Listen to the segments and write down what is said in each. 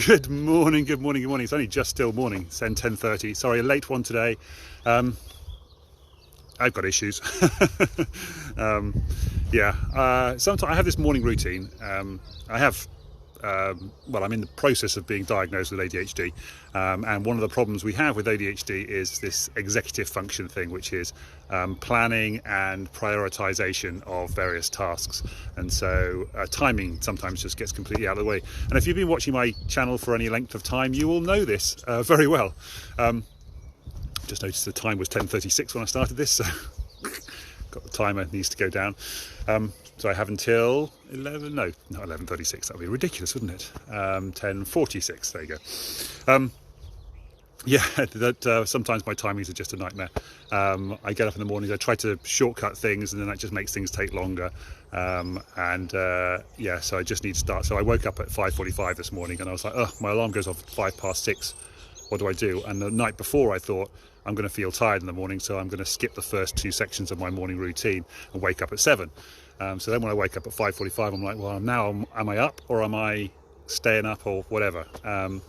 Good morning. It's only just still morning. It's 10:30. Sorry, a late one today. I've got issues. Sometimes I have this morning routine. I'm in the process of being diagnosed with ADHD, and one of the problems we have with ADHD is this executive function thing, which is planning and prioritization of various tasks, and so timing sometimes just gets completely out of the way. And if you've been watching my channel for any length of time, you will know this very well. Just noticed the time was 10:36 when I started this, so got the timer, needs to go down. So I have until 11:36. That would be ridiculous, wouldn't it? 10:46. There you go. Sometimes my timings are just a nightmare. I get up in the mornings, I try to shortcut things, and then that just makes things take longer. So I just need to start. So I woke up at 5:45 this morning, and I was like, oh, my alarm goes off at 6:05. What do I do? And the night before, I thought, I'm going to feel tired in the morning, so I'm going to skip the first 2 sections of my morning routine and wake up at 7. So then when I wake up at 5:45, I'm like, well, now am I up or am I staying up or whatever? Do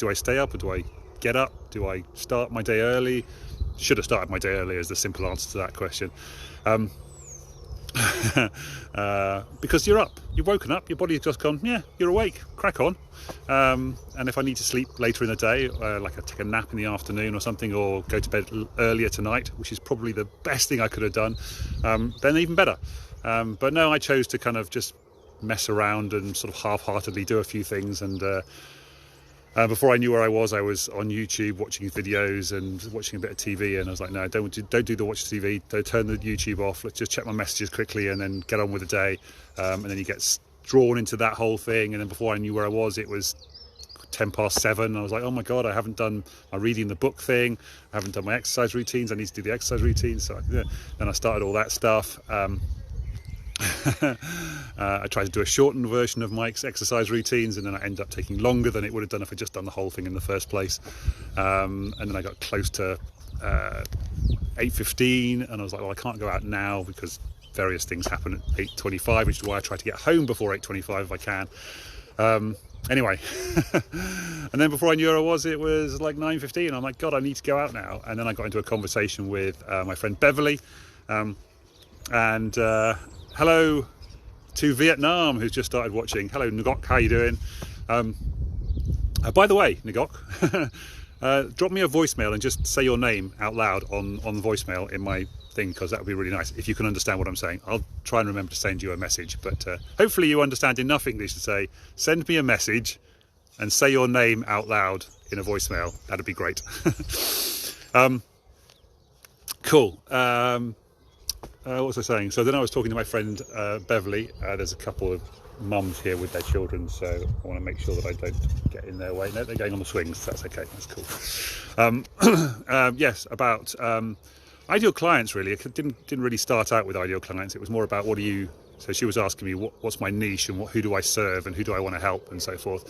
I stay up or do I get up? Do I start my day early? Should have started my day early is the simple answer to that question. Because you're up, you've woken up, your body's just gone, yeah, you're awake, crack on. And if I need to sleep later in the day, like I take a nap in the afternoon or something, or go to bed earlier tonight, which is probably the best thing I could have done, then even better. But no, I chose to kind of just mess around and sort of half-heartedly do a few things, and before I knew where I was on YouTube watching videos and watching a bit of TV, and I was like, no, don't do the watch TV, don't turn the YouTube off, let's just check my messages quickly and then get on with the day. And then you get drawn into that whole thing, and then before I knew where I was, it was 7:10, and I was like, oh my god, I haven't done my reading the book thing, I haven't done my exercise routines, I need to do the exercise routines. So then I started all that stuff. I tried to do a shortened version of my exercise routines, and then I ended up taking longer than it would have done if I'd just done the whole thing in the first place. And then I got close to 8:15, and I was like, well, I can't go out now because various things happen at 8:25, which is why I try to get home before 8:25 if I can. Anyway, and then before I knew where I was, it was like 9:15. I'm like, God, I need to go out now. And then I got into a conversation with my friend Beverly, and hello to Vietnam, who's just started watching. Hello, Ngok, how you doing? By the way, Ngok, drop me a voicemail and just say your name out loud on the voicemail in my thing, because that would be really nice if you can understand what I'm saying. I'll try and remember to send you a message, but hopefully you understand enough English to say, send me a message and say your name out loud in a voicemail. That'd be great. Cool. What was I saying? So then I was talking to my friend Beverly. There's a couple of mums here with their children, so I want to make sure that I don't get in their way. No, they're going on the swings. That's okay. That's cool. Yes, about ideal clients. Really, it didn't really start out with ideal clients. It was more about what do you. So she was asking me what's my niche and who do I serve and who do I want to help and so forth.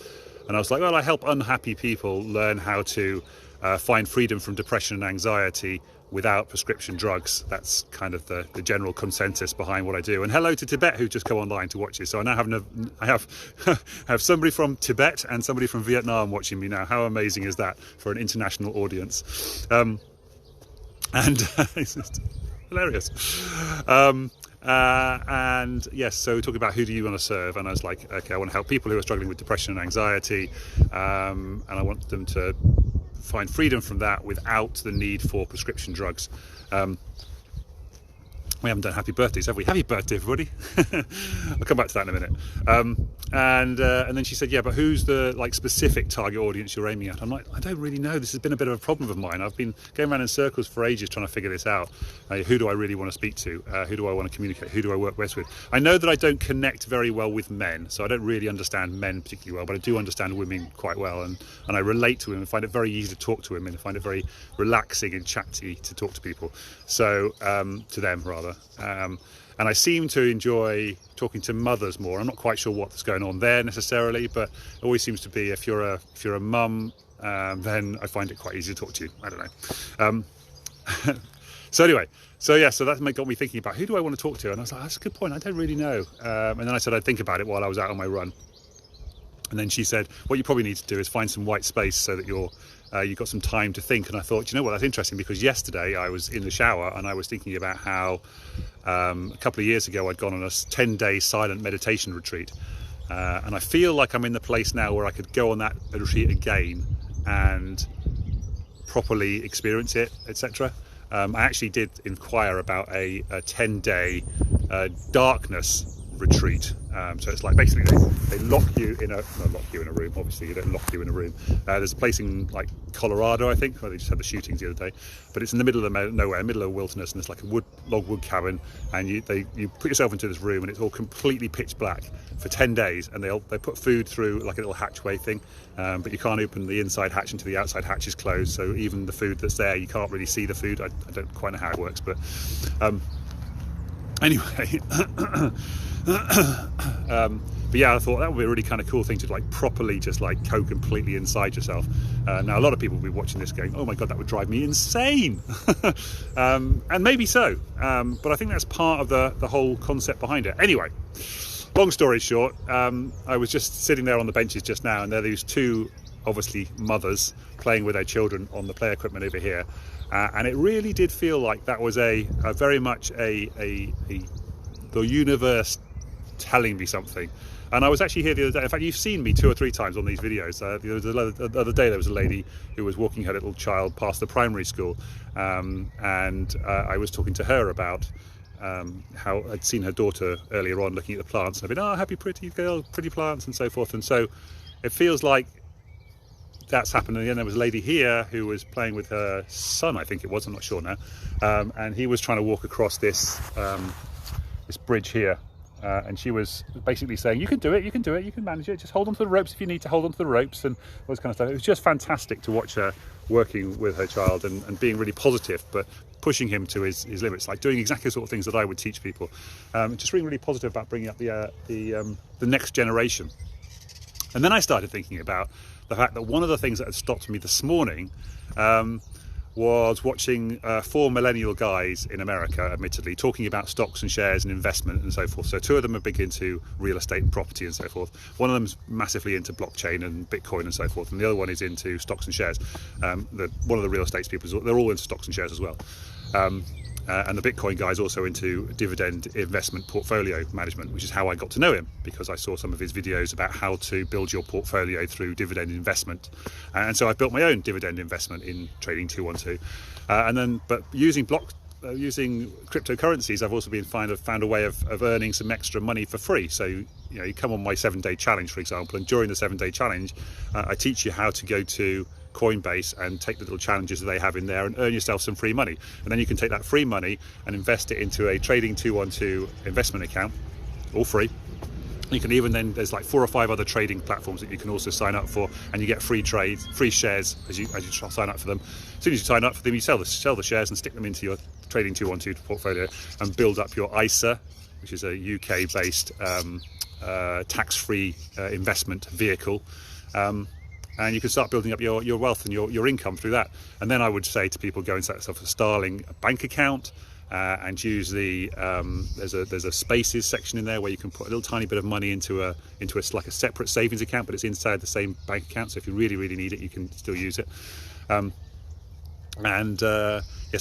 And I was like, well, I help unhappy people learn how to find freedom from depression and anxiety without prescription drugs. That's kind of the general consensus behind what I do. And hello to Tibet, who's just come online to watch this. So I now have somebody from Tibet and somebody from Vietnam watching me now. How amazing is that for an international audience? It's just hilarious. And yes, so talking about who do you want to serve, and I was like, okay, I want to help people who are struggling with depression and anxiety, and I want them to find freedom from that without the need for prescription drugs. We haven't done happy birthdays, have we? Happy birthday, everybody. I'll come back to that in a minute. And then she said, yeah, but who's the specific target audience you're aiming at? I'm like, I don't really know. This has been a bit of a problem of mine. I've been going around in circles for ages trying to figure this out. Who do I really want to speak to? Who do I want to communicate? Who do I work best with? I know that I don't connect very well with men, so I don't really understand men particularly well, but I do understand women quite well, and I relate to women, find it very easy to talk to women, I find it very relaxing and chatty to talk to people. So, to them rather. And I seem to enjoy talking to mothers more. I'm not quite sure what's going on there necessarily, but it always seems to be if you're a mum, then I find it quite easy to talk to you. I don't know. So anyway, so that got me thinking about who do I want to talk to, and I was like, that's a good point. I don't really know. And then I said I'd think about it while I was out on my run. And then she said, what you probably need to do is find some white space so that you've got some time to think. And I thought, you know what, that's interesting, because yesterday I was in the shower and I was thinking about how a couple of years ago I'd gone on a 10-day silent meditation retreat. And I feel like I'm in the place now where I could go on that retreat again and properly experience it, etc. I actually did inquire about a 10-day darkness retreat. So it's like basically they lock you in a room. Obviously you don't lock you in a room. There's a place in like Colorado, I think, where they just had the shootings the other day, but it's in the middle of nowhere, middle of a wilderness, and it's like a log wood cabin, and you put yourself into this room and it's all completely pitch black for 10 days, and they put food through like a little hatchway thing, but you can't open the inside hatch until the outside hatch is closed, so even the food that's there, you can't really see the food. I don't quite know how it works, but anyway. But yeah, I thought that would be a really kind of cool thing to like properly just like go completely inside yourself. Now a lot of people will be watching this going, oh my god, that would drive me insane. And maybe so, but I think that's part of the whole concept behind it. Anyway, long story short, I was just sitting there on the benches just now, and there are these two obviously mothers playing with their children on the play equipment over here, and it really did feel like that was a very much the universe telling me something. And I was actually here the other day. In fact, you've seen me 2 or 3 times on these videos. The other day there was a lady who was walking her little child past the primary school, and I was talking to her about how I'd seen her daughter earlier on looking at the plants, and I've been, oh, happy pretty girl, pretty plants, and so forth. And so it feels like that's happened. And then there was a lady here who was playing with her son, I think it was, I'm not sure now, and he was trying to walk across this bridge here, and she was basically saying, you can do it, you can manage it, just hold on to the ropes if you need to hold on to the ropes, and all this kind of stuff. It was just fantastic to watch her working with her child and being really positive, but pushing him to his limits, like doing exactly the sort of things that I would teach people. Just being really positive about bringing up the next generation. And then I started thinking about the fact that one of the things that had stopped me this morning was watching 4 millennial guys in America, admittedly, talking about stocks and shares and investment and so forth. So 2 of them are big into real estate and property and so forth. One of them's massively into blockchain and Bitcoin and so forth, and the other one is into stocks and shares. One of the real estate people, they're all into stocks and shares as well. And the Bitcoin guy is also into dividend investment portfolio management, which is how I got to know him, because I saw some of his videos about how to build your portfolio through dividend investment. And so I built my own dividend investment in Trading 212. But using cryptocurrencies, I've also found a way of earning some extra money for free. So you come on my 7-day challenge, for example, and during the 7-day challenge, I teach you how to go to Coinbase and take the little challenges that they have in there and earn yourself some free money. And then you can take that free money and invest it into a Trading 212 investment account, all free. You can even then, there's like 4 or 5 other trading platforms that you can also sign up for, and you get free trades, free shares as you sign up for them. As soon as you sign up for them, you sell the shares and stick them into your Trading 212 portfolio and build up your ISA, which is a UK-based tax-free investment vehicle. And you can start building up your wealth and your income through that. And then I would say to people, go and set yourself a Starling bank account, and use there's a spaces section in there where you can put a little tiny bit of money into a like a separate savings account, but it's inside the same bank account. So if you really, really need it, you can still use it. So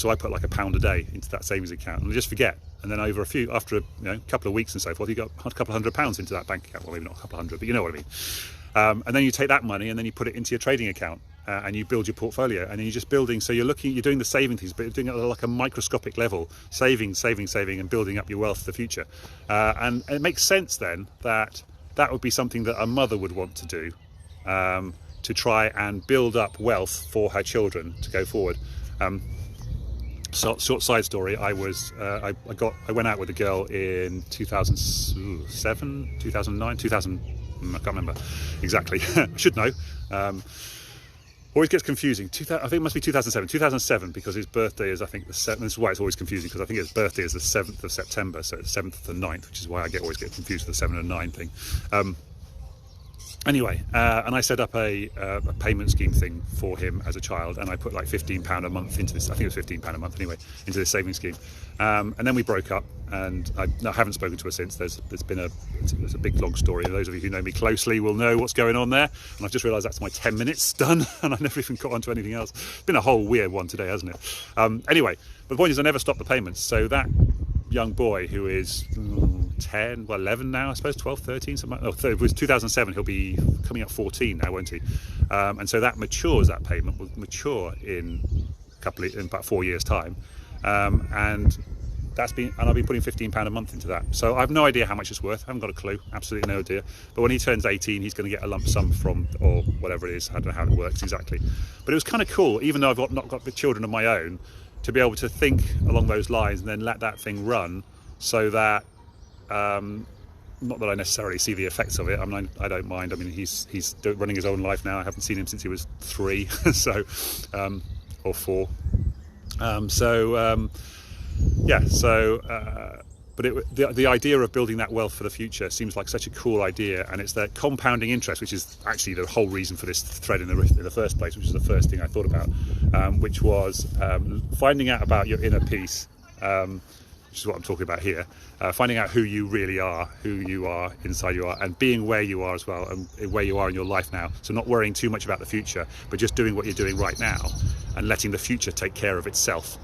I put like £1 a day into that savings account, and I just forget. And then after a couple of weeks and so forth, you got a couple of £100 into that bank account. Well, maybe not a couple of hundred, but you know what I mean. And then you take that money and then you put it into your trading account, and you build your portfolio, and then you're just building. So you're doing the saving things, but you're doing it at like a microscopic level, saving, and building up your wealth for the future. And it makes sense then that would be something that a mother would want to do, to try and build up wealth for her children to go forward. So, short side story, I went out with a girl in 2007, 2009, 2000. I can't remember exactly. I should know. Always gets confusing. I think it must be 2007, because his birthday is, I think, the 7th. This is why it's always confusing, because I think his birthday is the 7th of September, so it's 7th to 9th, which is why I always get confused with the 7 and 9 thing. Anyway, and I set up a payment scheme thing for him as a child, and I put like £15 a month into this. I think it was £15 a month anyway, into this savings scheme. And then we broke up, and I haven't spoken to her since. There's a big long story. Those of you who know me closely will know what's going on there. And I've just realised that's my 10 minutes done, and I never even got onto anything else. It's been a whole weird one today, hasn't it? Anyway, but the point is I never stopped the payments. So that young boy who is 10, well 11 now, I suppose, 12, 13, something like that. Oh, it was 2007, he'll be coming up 14 now, won't he? And so that payment will mature in about 4 years' time. And I've been putting £15 a month into that. So I have no idea how much it's worth. I haven't got a clue, absolutely no idea. But when he turns 18, he's going to get a lump sum from, or whatever it is, I don't know how it works exactly. But it was kind of cool, even though I've not got the children of my own, to be able to think along those lines and then let that thing run, so that not that I necessarily see the effects of it. I mean, I don't mind. I mean, he's running his own life now. I haven't seen him since he was 3, so or 4. But the idea of building that wealth for the future seems like such a cool idea, and it's that compounding interest, which is actually the whole reason for this thread in the first place, which is the first thing I thought about, which was finding out about your inner peace, which is what I'm talking about here, finding out who you really are, who you are inside you are, and being where you are as well, and where you are in your life now. So not worrying too much about the future, but just doing what you're doing right now and letting the future take care of itself.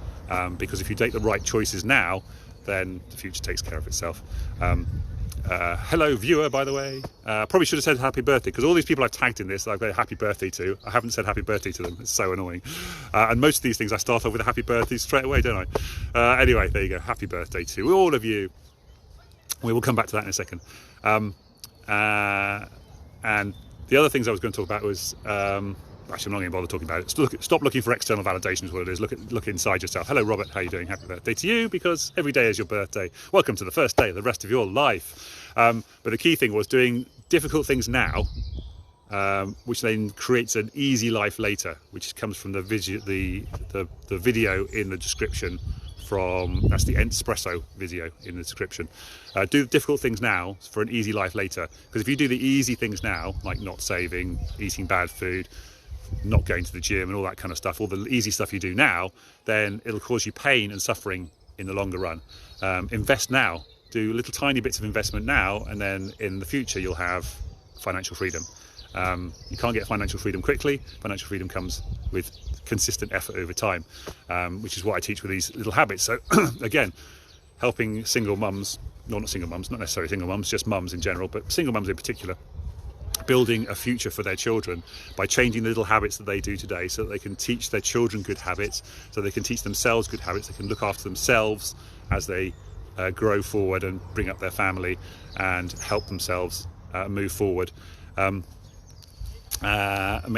Because if you take the right choices now, then the future takes care of itself. Hello, viewer, by the way. Probably should have said happy birthday, because all these people I've tagged in this that I've got a happy birthday to, I haven't said happy birthday to them. It's so annoying. And most of these things I start off with a happy birthday straight away, don't I? Anyway, there you go. Happy birthday to all of you. We will come back to that in a second. And the other things I was going to talk about was... Actually, I'm not going to bother talking about it. Stop looking for external validation is what it is. Look inside yourself. Hello, Robert. How are you doing? Happy birthday to you, because every day is your birthday. Welcome to the first day of the rest of your life. But the key thing was doing difficult things now, which then creates an easy life later, which comes from the video in the description. That's the Ent-spresso video in the description. Do difficult things now for an easy life later. Because if you do the easy things now, like not saving, eating bad food, not going to the gym and all that kind of stuff, all the easy stuff you do now, then it'll cause you pain and suffering in the longer run. Invest now. Do little tiny bits of investment now, and then in the future you'll have financial freedom. You can't get financial freedom quickly. Financial freedom comes with consistent effort over time, which is what I teach with these little habits. So again, helping single mums, not necessarily single mums, just mums in general, but single mums in particular, building a future for their children by changing the little habits that they do today, so that they can teach their children good habits, so they can teach themselves good habits, they can look after themselves as they grow forward and bring up their family and help themselves move forward. Make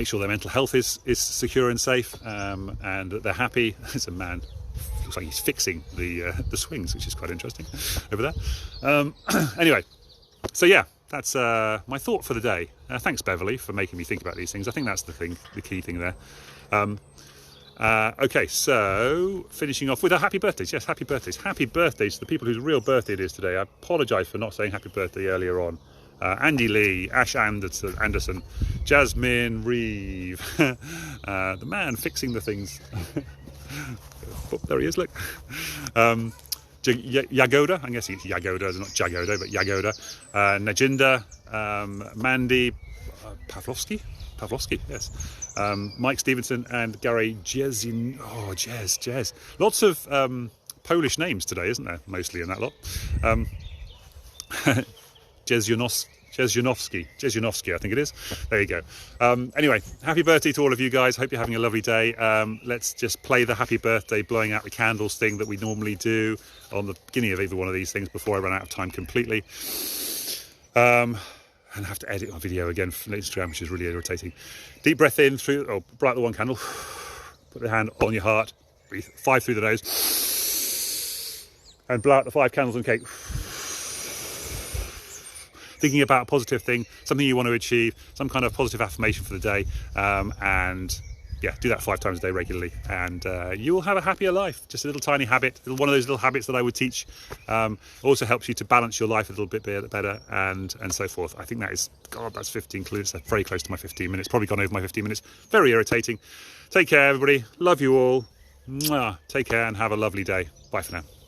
sure their mental health is secure and safe, and that they're happy. There's a man, looks like he's fixing the swings, which is quite interesting over there. Anyway, so yeah, that's my thought for the day. Thanks, Beverly, for making me think about these things. I think that's the key thing there. Okay, so finishing off with happy birthdays. Yes, happy birthdays. Happy birthdays to the people whose real birthday it is today. I apologise for not saying happy birthday earlier on. Andy Lee, Ash Anderson, Jasmine Reeve, the man fixing the things. Oh, there he is, look. Jagoda, I guess it's Jagoda, not Jagoda, but Jagoda. Najinder, Mandy, Pavlovsky, yes. Mike Stevenson and Gary Jezin. Oh, Jez. Lots of Polish names today, isn't there? Mostly in that lot. Jezionowski, I think it is. There you go. Anyway, happy birthday to all of you guys. Hope you're having a lovely day. Let's just play the happy birthday, blowing out the candles thing that we normally do on the beginning of either one of these things before I run out of time completely. And I have to edit my video again for Instagram, which is really irritating. Deep breath in bright the one candle. Put the hand on your heart. Breathe 5 through the nose. And blow out the 5 candles and cake. Thinking about a positive thing, something you want to achieve, some kind of positive affirmation for the day, and yeah, do that 5 times a day regularly, and you will have a happier life. Just a little tiny habit, one of those little habits that I would teach. Also helps you to balance your life a little bit better, and so forth. I think that is, God, that's 15 clues. That's very close to my 15 minutes. Probably gone over my 15 minutes. Very irritating. Take care, everybody. Love you all. Mwah. Take care and have a lovely day. Bye for now.